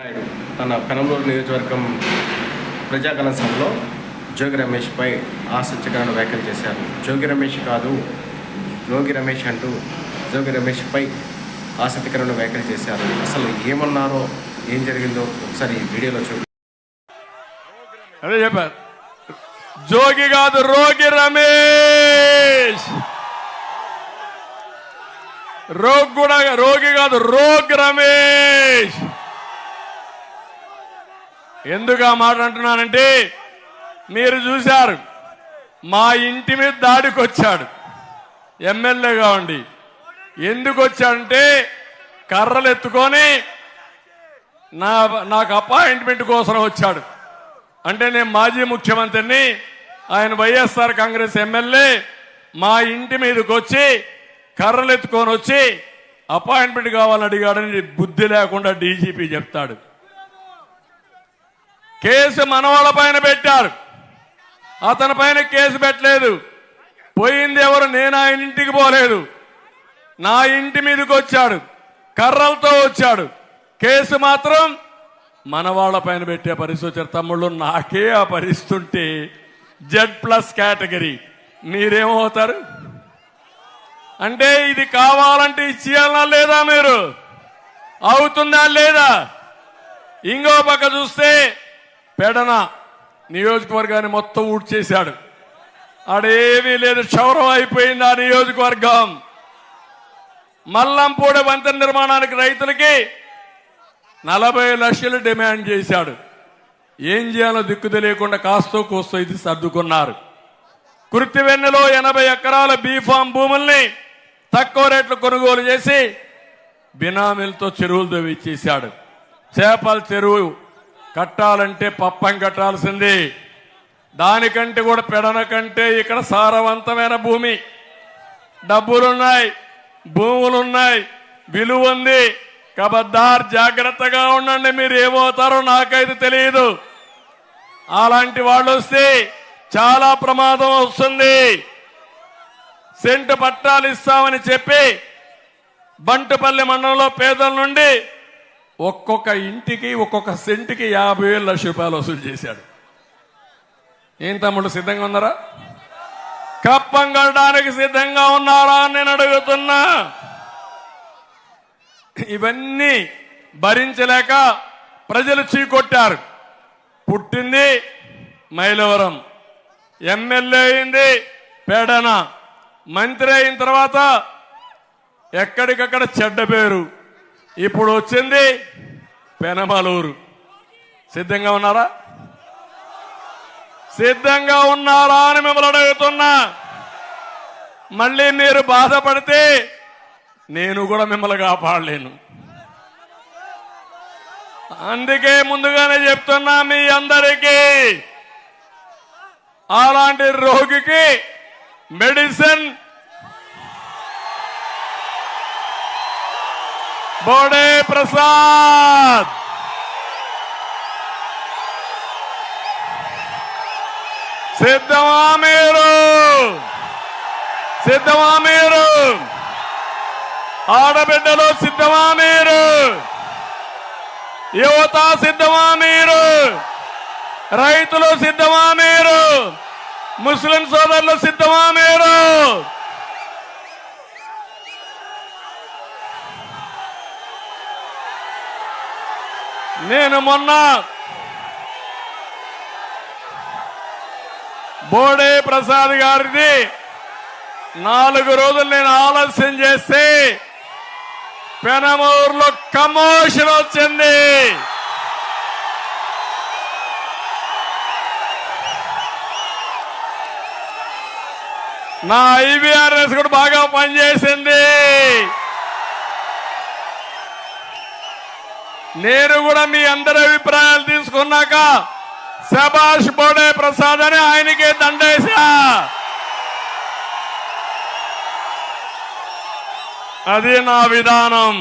నాయుడు తన పెనంలూరు నియోజకవర్గం ప్రజాగణ సభలో జోగి రమేష్పై ఆసక్తికరమైన వ్యాఖ్యలు చేశారు. జోగి రమేష్ కాదు జోగి రమేష్ అంటూ జోగి రమేష్పై ఆసక్తికరమైన వ్యాఖ్యలు చేశారు. అసలు ఏమన్నారో ఏం జరిగిందో ఒకసారి ఈ వీడియోలో చూడండి. అదే చెప్పారు, జోగి కాదు రోగి రమేష్, రోగి కాదు రోగి రమేష్. ఎందుకు ఆ మాట అంటున్నానంటే, మీరు చూశారు మా ఇంటి మీద దాడికి వచ్చాడు ఎమ్మెల్యేగా ఉండి. ఎందుకు వచ్చాడంటే కర్రలు ఎత్తుకొని నాకు అపాయింట్మెంట్ కోసం వచ్చాడు. అంటే నేను మాజీ ముఖ్యమంత్రిని, ఆయన వైఎస్ఆర్ కాంగ్రెస్ ఎమ్మెల్యే, మా ఇంటి మీదకి వచ్చి కర్రలు ఎత్తుకొని వచ్చి అపాయింట్మెంట్ కావాలని అడిగాడని బుద్ధి లేకుండా డీజీపీ చెప్తాడు. కేసు మనవాళ్ళ పైన పెట్టారు, అతని పైన కేసు పెట్టలేదు. పోయింది ఎవరు? నేను ఆయన ఇంటికి పోలేదు, నా ఇంటి మీదకి వచ్చాడు, కర్రలతో వచ్చాడు. కేసు మాత్రం మనవాళ్ళ పైన పెట్టే పరిస్థితి వచ్చారు. తమ్ముళ్ళు, నాకే ఆ పరిస్థితి ఉంటే Z+ కేటగిరీ, మీరేమవుతారు? అంటే ఇది కావాలంటే ఇచ్చేయాలనా లేదా? మీరు అవుతుందా లేదా? ఇంకో పక్క చూస్తే పెడన నియోజకవర్గాన్ని మొత్తం ఊడ్చేశాడు. ఆడేమీ లేదు, క్షౌరం అయిపోయింది ఆ నియోజకవర్గం. మల్లంపూడి వంతెన నిర్మాణానికి రైతులకి 40 లక్షలు డిమాండ్ చేశాడు. ఏం చేయాలో దిక్కు తెలియకుండా కాస్తో కోస్తో ఇది సర్దుకున్నారు. కుర్తివెన్నెలో 80 ఎకరాల బీఫామ్ భూముల్ని తక్కువ రేట్లు కొనుగోలు చేసి బినామీలతో చెరువులు తవ్విచ్చేశాడు. చేపల చెరువు కట్టాలంటే పప్పం కట్టాల్సింది. దానికంటే కూడా పెడన కంటే ఇక్కడ సారవంతమైన భూమి, డబ్బులున్నాయి, భూములున్నాయి, విలువ ఉంది. కబద్దార్, జాగ్రత్తగా ఉండండి. మీరు ఏమవుతారో నాకైతే తెలియదు. అలాంటి వాళ్ళు వస్తే చాలా ప్రమాదం వస్తుంది. సెంటు పట్టాలు ఇస్తామని చెప్పి బంటుపల్లి మండలంలో పేదల నుండి ఒక్కొక్క ఇంటికి ఒక్కొక్క సెంటుకి 50,000 లక్ష రూపాయలు వసూలు చేశాడు. ఏం తమ్ముడు, సిద్ధంగా ఉన్నారా? కప్పం కట్టడానికి సిద్ధంగా ఉన్నారా అని నేను అడుగుతున్నా. ఇవన్నీ భరించలేక ప్రజలు చీకొట్టారు. పుట్టింది మైలవరం, ఎమ్మెల్యే అయింది పెడన, మంత్రి అయిన తర్వాత ఎక్కడికక్కడ చెడ్డ పేరు. ఇప్పుడు వచ్చింది పెనమలూరు. సిద్ధంగా ఉన్నారా? సిద్ధంగా ఉన్నారా అని మిమ్మల్ని అడుగుతున్నా. మళ్ళీ మీరు బాధపడితే నేను కూడా మిమ్మల్ని కాపాడలేను. అందుకే ముందుగానే చెప్తున్నా మీ అందరికీ, అలాంటి రోగికి మెడిసిన్ బోడే ప్రసాద్. సిద్ధమా మీరు? సిద్ధమా మీరు? ఆడబిడ్డలు సిద్ధమా మీరు? యువత సిద్ధమా మీరు? రైతులు సిద్ధమా మీరు? ముస్లిం సోదరులు సిద్ధమా మీరు? నేను మొన్న బోడే ప్రసాద్ గారిది 4 రోజులు నేను ఆలస్యం చేస్తే పెనమూరులో కమోషన్ వచ్చింది. నా IVRS కూడా బాగా పనిచేసింది. నేను కూడా మీ అందరి అభిప్రాయాలు తీసుకున్నాక శభాష్ బోడే ప్రసాద్ అని ఆయనకే దండేశా. అది నా విధానం.